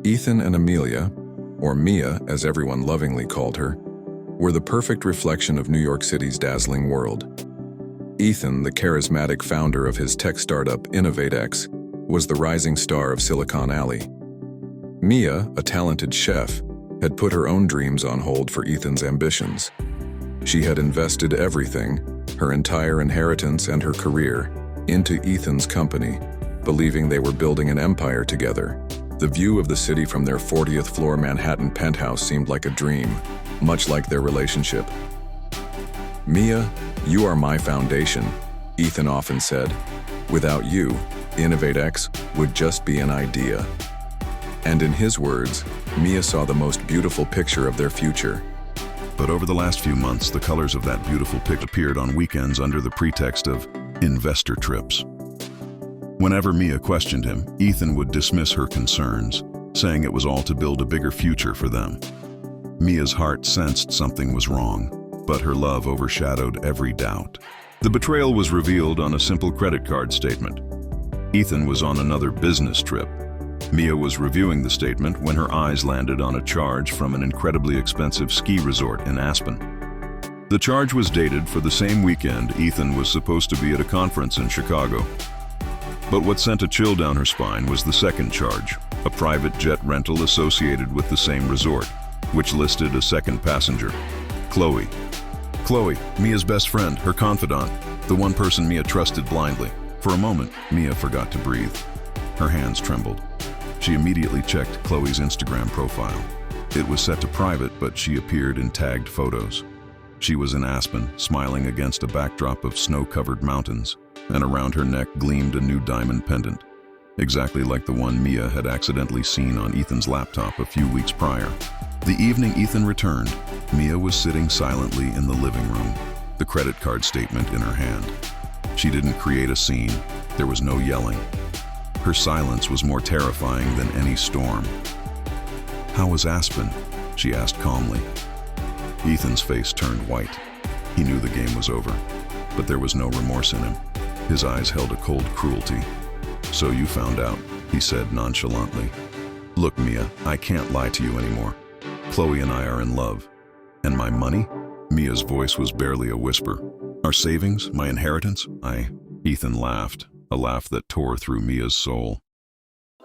Ethan and Amelia, or Mia as everyone lovingly called her, were the perfect reflection of New York City's dazzling world. Ethan, the charismatic founder of his tech startup InnovateX, was the rising star of Silicon Alley. Mia, a talented chef, had put her own dreams on hold for Ethan's ambitions. She had invested everything, her entire inheritance and her career, into Ethan's company, believing they were building an empire together. The view of the city from their 40th floor Manhattan penthouse seemed like a dream, much like their relationship. "Mia, you are my foundation," Ethan often said. "Without you, InnovateX would just be an idea." And in his words, Mia saw the most beautiful picture of their future. But over the last few months, the colors of that beautiful picture appeared on weekends under the pretext of investor trips. Whenever Mia questioned him, Ethan would dismiss her concerns, saying it was all to build a bigger future for them. Mia's heart sensed something was wrong, but her love overshadowed every doubt. The betrayal was revealed on a simple credit card statement. Ethan was on another business trip. Mia was reviewing the statement when her eyes landed on a charge from an incredibly expensive ski resort in Aspen. The charge was dated for the same weekend Ethan was supposed to be at a conference in Chicago. But what sent a chill down her spine was the second charge, a private jet rental associated with the same resort, which listed a second passenger, Chloe. Chloe, Mia's best friend, her confidant, the one person Mia trusted blindly. For a moment, Mia forgot to breathe. Her hands trembled. She immediately checked Chloe's Instagram profile. It was set to private, but she appeared in tagged photos. She was in Aspen, smiling against a backdrop of snow-covered mountains, and around her neck gleamed a new diamond pendant, exactly like the one Mia had accidentally seen on Ethan's laptop a few weeks prior. The evening Ethan returned, Mia was sitting silently in the living room, the credit card statement in her hand. She didn't create a scene. There was no yelling. Her silence was more terrifying than any storm. "How was Aspen?" she asked calmly. Ethan's face turned white. He knew the game was over, but there was no remorse in him. His eyes held a cold cruelty. "So you found out," he said nonchalantly. "Look, Mia, I can't lie to you anymore. Chloe and I are in love. And my money?" Mia's voice was barely a whisper. "Our savings, my inheritance, Ethan laughed, a laugh that tore through Mia's soul.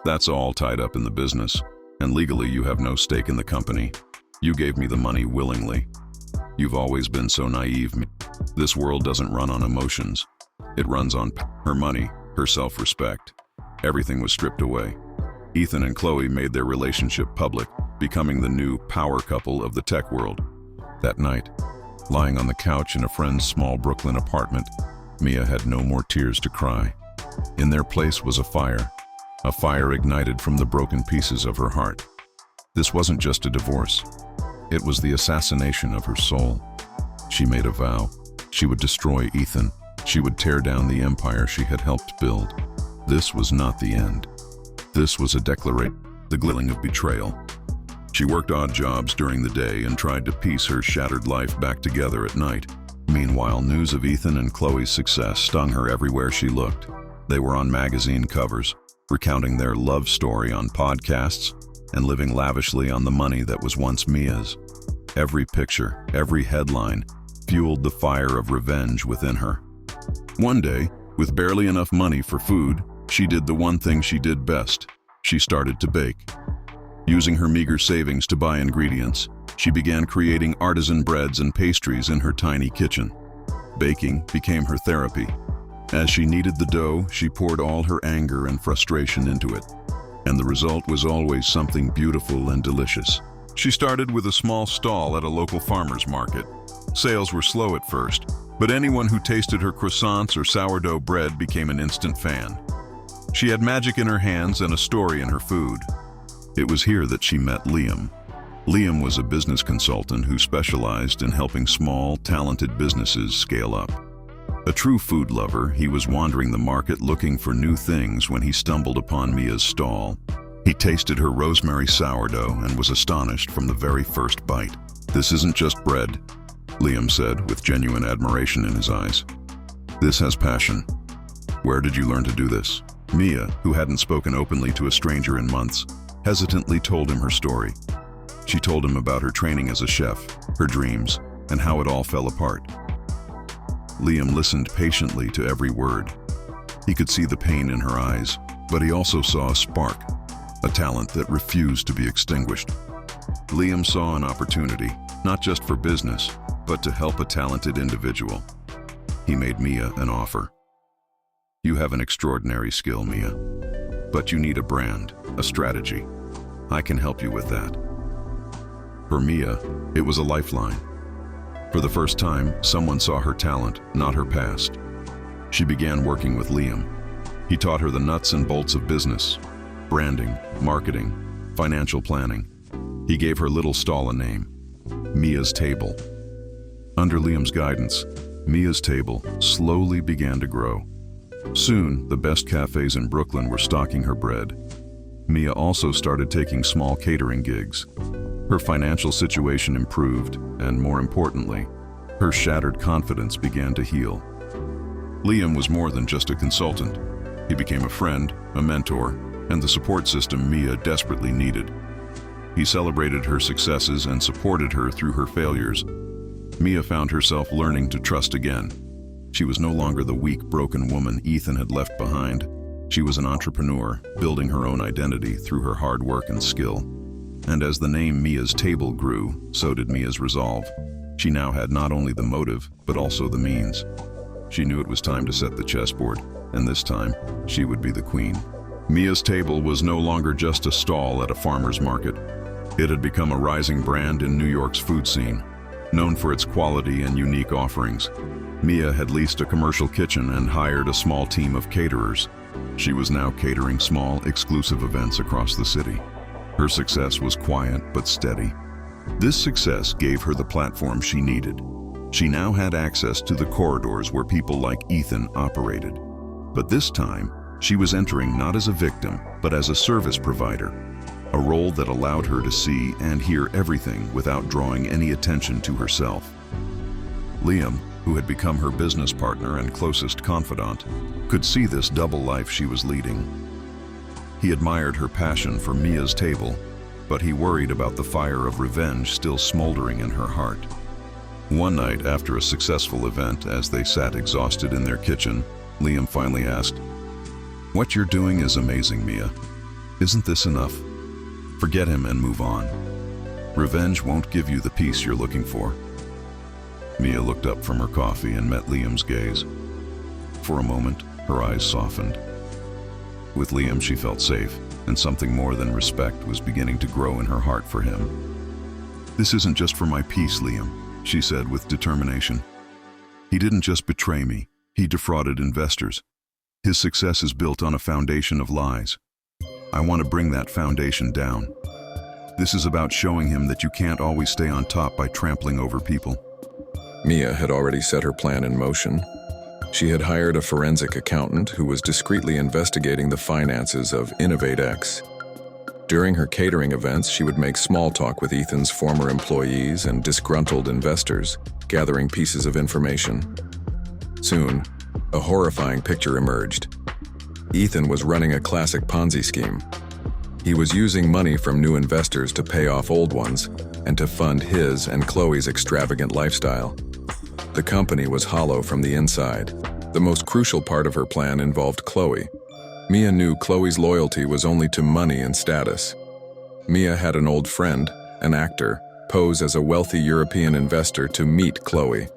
"That's all tied up in the business, and legally you have no stake in the company. You gave me the money willingly. You've always been so naive. This world doesn't run on emotions. It runs on her money, her self-respect. Everything was stripped away." Ethan and Chloe made their relationship public, becoming the new power couple of the tech world. That night, lying on the couch in a friend's small Brooklyn apartment, Mia had no more tears to cry. In their place was a fire ignited from the broken pieces of her heart. This wasn't just a divorce. It was the assassination of her soul. She made a vow. She would destroy Ethan. She would tear down the empire she had helped build. This was not the end. This was a declaration, the grilling of betrayal. She worked odd jobs during the day and tried to piece her shattered life back together at night. Meanwhile, news of Ethan and Chloe's success stung her everywhere she looked. They were on magazine covers, recounting their love story on podcasts, and living lavishly on the money that was once Mia's. Every picture, every headline, fueled the fire of revenge within her. One day, with barely enough money for food, she did the one thing she did best. She started to bake. Using her meager savings to buy ingredients, she began creating artisan breads and pastries in her tiny kitchen. Baking became her therapy. As she kneaded the dough, she poured all her anger and frustration into it. And the result was always something beautiful and delicious. She started with a small stall at a local farmer's market. Sales were slow at first, but anyone who tasted her croissants or sourdough bread became an instant fan. She had magic in her hands and a story in her food. It was here that she met Liam. Liam was a business consultant who specialized in helping small, talented businesses scale up. A true food lover, he was wandering the market looking for new things when he stumbled upon Mia's stall. He tasted her rosemary sourdough and was astonished from the very first bite. "This isn't just bread," Liam said with genuine admiration in his eyes. "This has passion. Where did you learn to do this?" Mia, who hadn't spoken openly to a stranger in months, hesitantly told him her story. She told him about her training as a chef, her dreams, and how it all fell apart. Liam listened patiently to every word. He could see the pain in her eyes, but he also saw a spark, a talent that refused to be extinguished. Liam saw an opportunity, not just for business, but to help a talented individual. He made Mia an offer. "You have an extraordinary skill, Mia, but you need a brand, a strategy. I can help you with that." For Mia, it was a lifeline. For the first time, someone saw her talent, not her past. She began working with Liam. He taught her the nuts and bolts of business, branding, marketing, financial planning. He gave her little stall a name, Mia's Table. Under Liam's guidance, Mia's Table slowly began to grow. Soon, the best cafes in Brooklyn were stocking her bread. Mia also started taking small catering gigs. Her financial situation improved, and more importantly, her shattered confidence began to heal. Liam was more than just a consultant. He became a friend, a mentor, and the support system Mia desperately needed. He celebrated her successes and supported her through her failures. Mia found herself learning to trust again. She was no longer the weak, broken woman Ethan had left behind. She was an entrepreneur, building her own identity through her hard work and skill. And as the name Mia's Table grew, so did Mia's resolve. She now had not only the motive, but also the means. She knew it was time to set the chessboard, and this time, she would be the queen. Mia's Table was no longer just a stall at a farmer's market. It had become a rising brand in New York's food scene. Known for its quality and unique offerings, Mia had leased a commercial kitchen and hired a small team of caterers. She was now catering small, exclusive events across the city. Her success was quiet but steady. This success gave her the platform she needed. She now had access to the corridors where people like Ethan operated. But this time, she was entering not as a victim, but as a service provider, a role that allowed her to see and hear everything without drawing any attention to herself. Liam, who had become her business partner and closest confidant, could see this double life she was leading. He admired her passion for Mia's Table, but he worried about the fire of revenge still smoldering in her heart. One night after a successful event, as they sat exhausted in their kitchen, Liam finally asked, "What you're doing is amazing, Mia. Isn't this enough? Forget him and move on. Revenge won't give you the peace you're looking for." Mia looked up from her coffee and met Liam's gaze. For a moment, her eyes softened. With Liam, she felt safe, and something more than respect was beginning to grow in her heart for him. "This isn't just for my peace, Liam," she said with determination. "He didn't just betray me, he defrauded investors. His success is built on a foundation of lies. I want to bring that foundation down. This is about showing him that you can't always stay on top by trampling over people." Mia had already set her plan in motion. She had hired a forensic accountant who was discreetly investigating the finances of InnovateX. During her catering events, she would make small talk with Ethan's former employees and disgruntled investors, gathering pieces of information. Soon, a horrifying picture emerged. Ethan was running a classic Ponzi scheme. He was using money from new investors to pay off old ones and to fund his and Chloe's extravagant lifestyle. The company was hollow from the inside. The most crucial part of her plan involved Chloe. Mia knew Chloe's loyalty was only to money and status. Mia had an old friend, an actor, pose as a wealthy European investor to meet Chloe.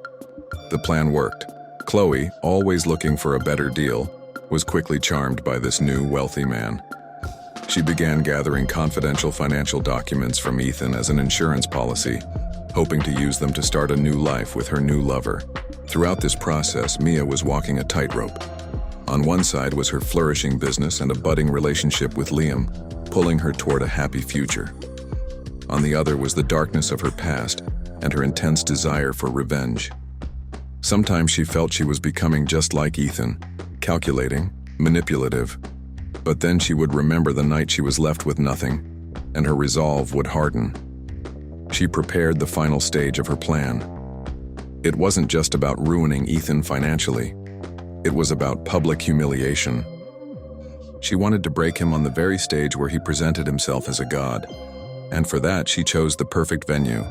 The plan worked. Chloe, always looking for a better deal, was quickly charmed by this new, wealthy man. She began gathering confidential financial documents from Ethan as an insurance policy, hoping to use them to start a new life with her new lover. Throughout this process, Mia was walking a tightrope. On one side was her flourishing business and a budding relationship with Liam, pulling her toward a happy future. On the other was the darkness of her past and her intense desire for revenge. Sometimes she felt she was becoming just like Ethan, calculating, manipulative. But then she would remember the night she was left with nothing, and her resolve would harden. She prepared the final stage of her plan. It wasn't just about ruining Ethan financially. It was about public humiliation. She wanted to break him on the very stage where he presented himself as a god. And for that, she chose the perfect venue.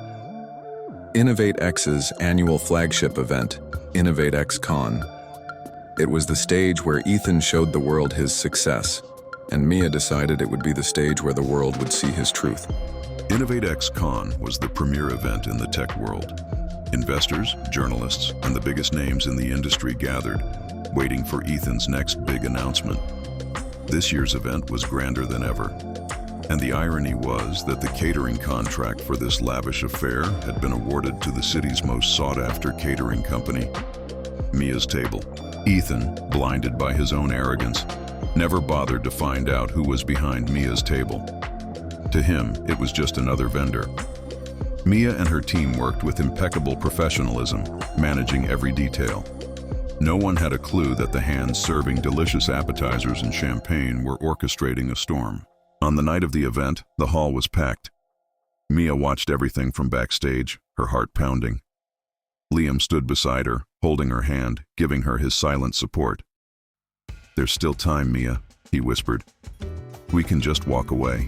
InnovateX's annual flagship event, InnovateX Con. It was the stage where Ethan showed the world his success, and Mia decided it would be the stage where the world would see his truth. InnovateX Con was the premier event in the tech world. Investors, journalists, and the biggest names in the industry gathered, waiting for Ethan's next big announcement. This year's event was grander than ever, and the irony was that the catering contract for this lavish affair had been awarded to the city's most sought-after catering company, Mia's Table. Ethan, blinded by his own arrogance, never bothered to find out who was behind Mia's Table. To him, it was just another vendor. Mia and her team worked with impeccable professionalism, managing every detail. No one had a clue that the hands serving delicious appetizers and champagne were orchestrating a storm. On the night of the event, the hall was packed. Mia watched everything from backstage, her heart pounding. Liam stood beside her, holding her hand, giving her his silent support. "There's still time, Mia," he whispered. "We can just walk away."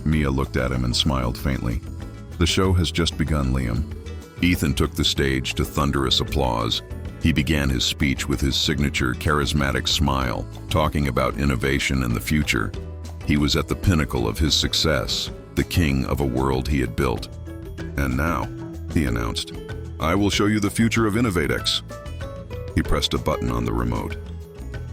Mia looked at him and smiled faintly. "The show has just begun, Liam." Ethan took the stage to thunderous applause. He began his speech with his signature charismatic smile, talking about innovation and the future. He was at the pinnacle of his success, the king of a world he had built. "And now," he announced, "I will show you the future of InnovateX." He pressed a button on the remote.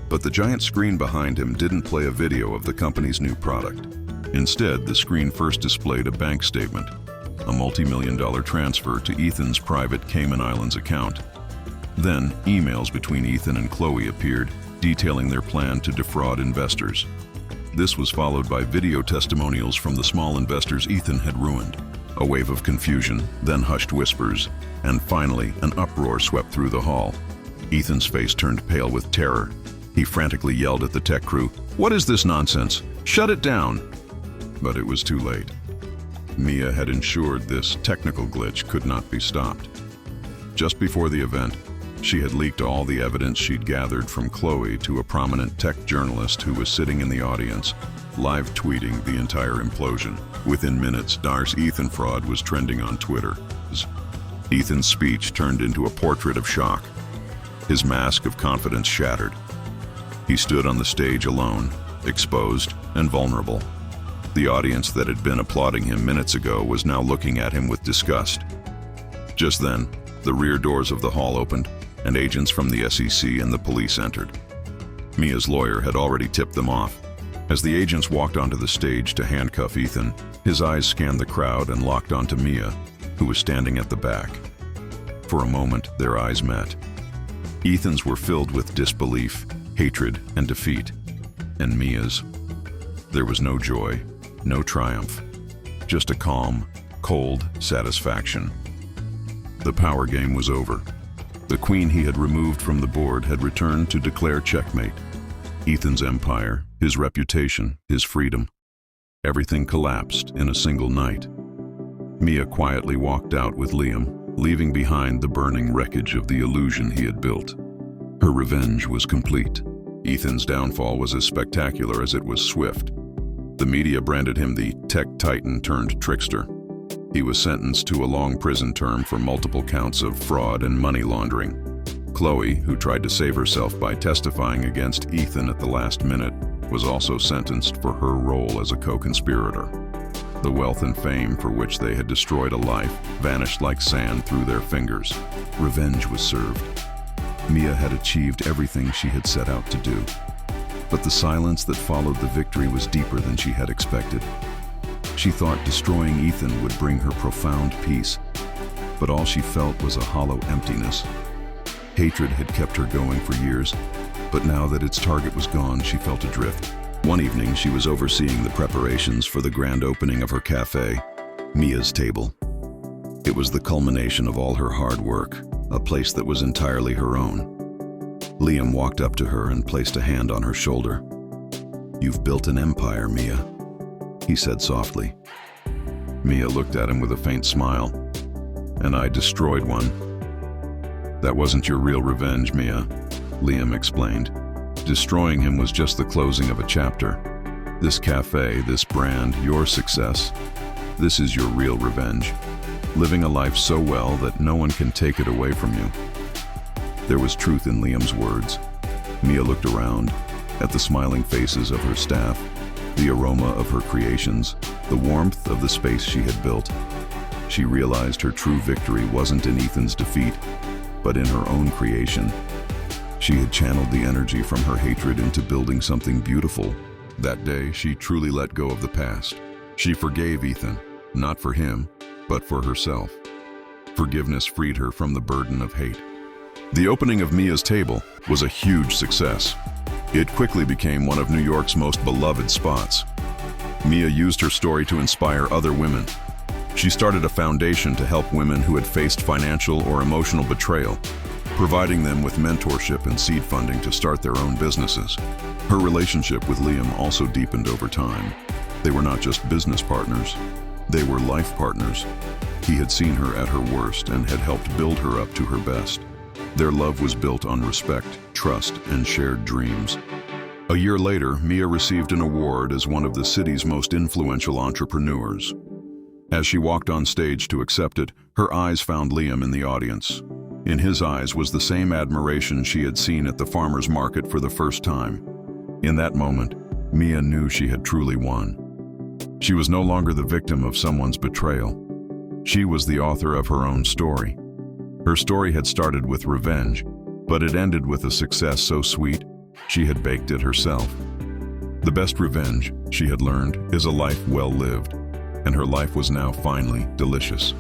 But the giant screen behind him didn't play a video of the company's new product. Instead, the screen first displayed a bank statement, a multi-million-dollar transfer to Ethan's private Cayman Islands account. Then, emails between Ethan and Chloe appeared, detailing their plan to defraud investors. This was followed by video testimonials from the small investors Ethan had ruined. A wave of confusion, then hushed whispers, and finally, an uproar swept through the hall. Ethan's face turned pale with terror. He frantically yelled at the tech crew, "What is this nonsense? Shut it down!" But it was too late. Mia had ensured this technical glitch could not be stopped. Just before the event, she had leaked all the evidence she'd gathered from Chloe to a prominent tech journalist who was sitting in the audience, live tweeting the entire implosion. Within minutes, Dar's Ethan fraud was trending on Twitter. Ethan's speech turned into a portrait of shock. His mask of confidence shattered. He stood on the stage alone, exposed and vulnerable. The audience that had been applauding him minutes ago was now looking at him with disgust. Just then, the rear doors of the hall opened, and agents from the SEC and the police entered. Mia's lawyer had already tipped them off. As the agents walked onto the stage to handcuff Ethan, his eyes scanned the crowd and locked onto Mia, who was standing at the back. For a moment, their eyes met. Ethan's were filled with disbelief, hatred, and defeat. And Mia's, there was no joy, no triumph, just a calm, cold satisfaction. The power game was over. The queen he had removed from the board had returned to declare checkmate. Ethan's empire, his reputation, his freedom. Everything collapsed in a single night. Mia quietly walked out with Liam, leaving behind the burning wreckage of the illusion he had built. Her revenge was complete. Ethan's downfall was as spectacular as it was swift. The media branded him the tech titan turned trickster. He was sentenced to a long prison term for multiple counts of fraud and money laundering. Chloe, who tried to save herself by testifying against Ethan at the last minute, was also sentenced for her role as a co-conspirator. The wealth and fame for which they had destroyed a life vanished like sand through their fingers. Revenge was served. Mia had achieved everything she had set out to do. But the silence that followed the victory was deeper than she had expected. She thought destroying Ethan would bring her profound peace, but all she felt was a hollow emptiness. Hatred had kept her going for years, but now that its target was gone, she felt adrift. One evening, she was overseeing the preparations for the grand opening of her cafe, Mia's Table. It was the culmination of all her hard work, a place that was entirely her own. Liam walked up to her and placed a hand on her shoulder. "You've built an empire, Mia," he said softly. Mia looked at him with a faint smile. "And I destroyed one." "That wasn't your real revenge, Mia," Liam explained. Destroying him was just the closing of a chapter. This cafe, this brand, your success, this is your real revenge. Living a life so well that no one can take it away from you. There was truth in Liam's words. Mia looked around at the smiling faces of her staff, the aroma of her creations, the warmth of the space she had built. She realized her true victory wasn't in Ethan's defeat, but in her own creation. She had channeled the energy from her hatred into building something beautiful. That day, she truly let go of the past. She forgave Ethan, not for him, but for herself. Forgiveness freed her from the burden of hate. The opening of Mia's table was a huge success. It quickly became one of New York's most beloved spots. Mia used her story to inspire other women. She started a foundation to help women who had faced financial or emotional betrayal, providing them with mentorship and seed funding to start their own businesses. Her relationship with Liam also deepened over time. They were not just business partners, they were life partners. He had seen her at her worst and had helped build her up to her best. Their love was built on respect, trust, and shared dreams. A year later, Mia received an award as one of the city's most influential entrepreneurs. As she walked on stage to accept it, her eyes found Liam in the audience. In his eyes was the same admiration she had seen at the farmer's market for the first time. In that moment, Mia knew she had truly won. She was no longer the victim of someone's betrayal. She was the author of her own story. Her story had started with revenge, but it ended with a success so sweet, she had baked it herself. The best revenge, she had learned, is a life well lived, and her life was now finally delicious.